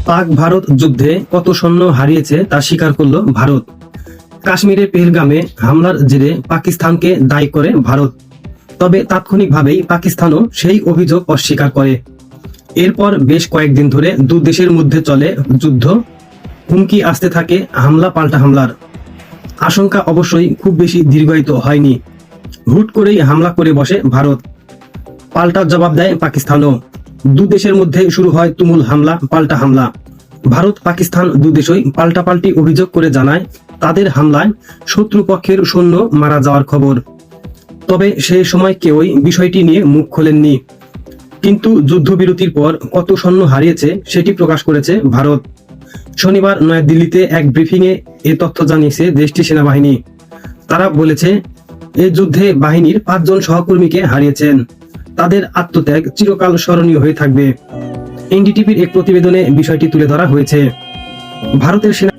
পাক ভারত যুদ্ধে কত সৈন্য হারিয়েছে তা স্বীকার করল ভারত। কাশ্মীরের পেহেলগামে হামলার জেরে পাকিস্তানকে দায়ী করে ভারত। তবে তাৎক্ষণিকভাবেই পাকিস্তানও সেই অভিযোগ অস্বীকার করে। এরপর বেশ কয়েকদিন ধরে দু দেশের মধ্যে চলে যুদ্ধ। হুমকি আসতে থাকে হামলা পাল্টা হামলার। আশঙ্কা অবশ্যই খুব বেশি দীর্ঘায়িত হয়নি। হুট করেই হামলা করে বসে ভারত। পাল্টা জবাব দেয় পাকিস্তানও। দু দেশের মধ্যে শুরু হয় তুমুল হামলা পাল্টা হামলা। ভারত পাকিস্তান দু দেশই পাল্টাপাল্টি অভিযোগ করে জানায় তাদের হামলায় শত্রুপক্ষের সৈন্য মারা যাওয়ার খবর। তবে সেই সময় কেউই বিষয়টি নিয়ে মুখ খোলেননি। কিন্তু যুদ্ধবিরতির পর কত সৈন্য হারিয়েছে সেটি প্রকাশ করেছে ভারত। শনিবার নয়াদিল্লিতে এক ব্রিফিংয়ে এ তথ্য জানিয়েছে দেশটির সেনাবাহিনী। তারা বলেছে, এই যুদ্ধে বাহিনীর 5 জন সহকর্মীকে হারিয়েছেন। তাদের আত্মত্যাগ চিরকাল স্মরণীয় হয়ে থাকবে। এনডিটিভির এক প্রতিবেদনে বিষয়টি তুলে ধরা হয়েছে। ভারতের সেনা